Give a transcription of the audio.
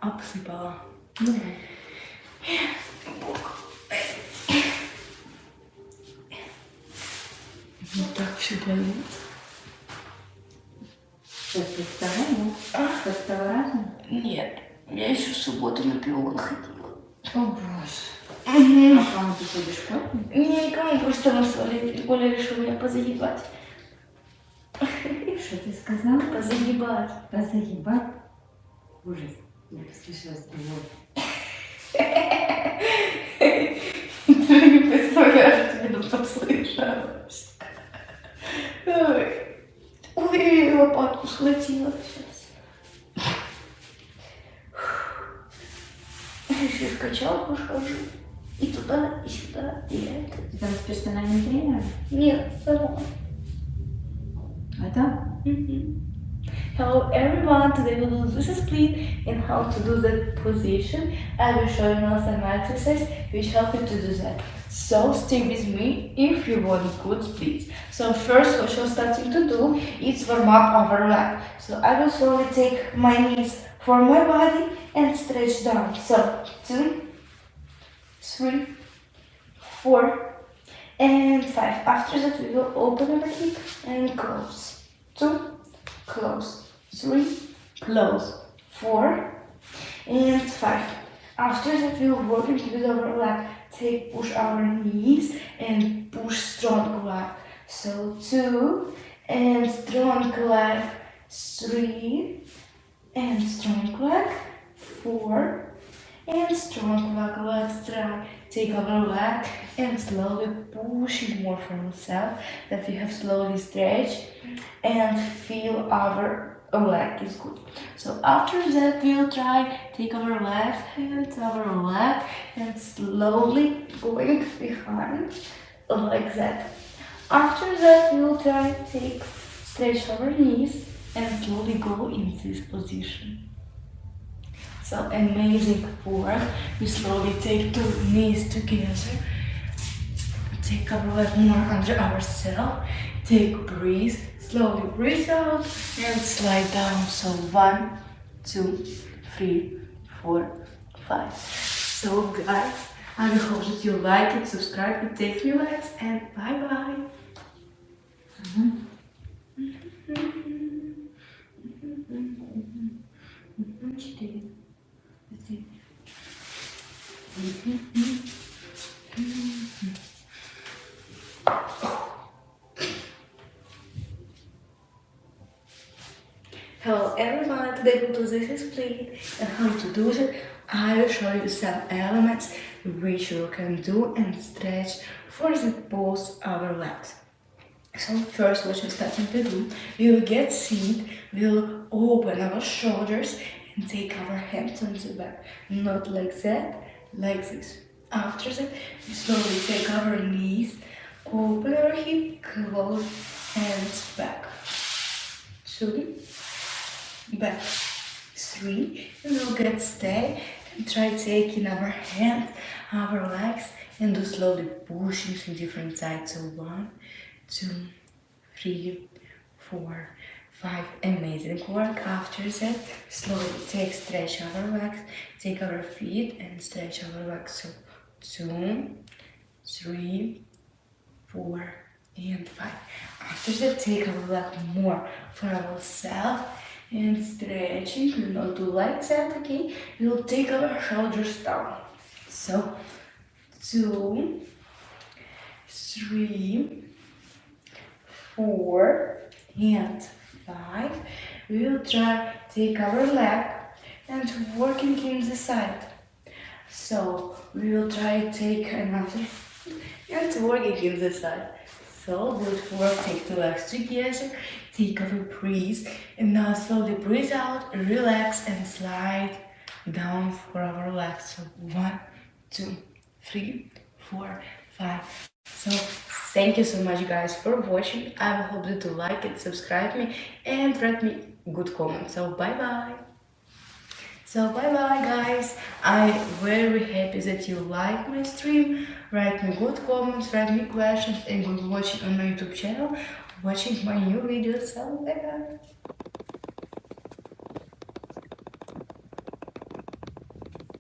обсыпала. Вот так все болит. После второго? После второго раза? Нет, я еще в субботу на пион ходила. О боже. А Угу. кому ты ходишь кофе? Никому, просто назвали, более решил меня позагибать. Что ты сказала? Позагибать. Позагибать? Ужас. Я послышалась другого. Ты не представляешь, что я тут послышалась. Ой, лопатку схватила сейчас. Еще в качалку хожу. И туда, и сюда, и это. Ты там с персональным тренером? Нет, сама. А там? Hello everyone, today we will do this split and how to do that position. I will show you now some exercises which help you to do that. So stay with me if you want good splits. So first what you're starting to do is warm up our leg. So I will slowly take my knees for my body and stretch down. So 2, 3, 4 and 5. After that we will open our hip and close. 2, close, 3, close, 4 and 5. After that we will work with our leg. Push our knees and push strong leg. So 2 and strong leg, 3 and strong leg, 4 and strong leg. Let's try. Take our leg and slowly push it more from ourselves, that we have slowly stretch and feel our leg is good. So after that we'll try take our left hand to our leg and slowly going behind like that. After that we'll try take stretch our knees and slowly go in this position. So amazing work. We slowly take two knees together. Take our leg more under ourselves. Take breathe. Slowly breathe out and slide down. So 1, 2, 3, 4, 5. So guys, I hope that you like it. Subscribe, it takes me likes, and bye bye. Hello everyone, today we'll do this split, and how to do it, I will show you some elements which you can do and stretch for the both our legs. So first what you're starting to do, we'll get seat, we'll open our shoulders and take our hands on the back, not like that, like this. After that, we slowly take our knees, open our hip, close, hands back. 2, back, 3, and we'll get stay and try taking our hands, our legs, and do slowly pushing to different sides. So 1, 2, 3, 4, 5. Amazing work. After that, slowly take stretch our legs, take our feet and stretch our legs. So 2, 3, 4 and 5. After that, take our leg more for ourselves and stretching. We'll not do like that, okay? We'll take our shoulders down. So 2, 3, 4 and 5. We'll try take our leg and working in the side. So we will try take another and working in the side. So we'll work, take the legs together, take our breath, and now slowly breathe out, relax and slide down for our legs. So 1, 2, 3, 4, 5. So thank you so much guys for watching. I hope that you like it, subscribe me and write me good comments. So bye bye. So bye bye guys. I'm very happy that you like my stream. Write me good comments, write me questions, and good watching on my YouTube channel, watching my new videos. So bye bye.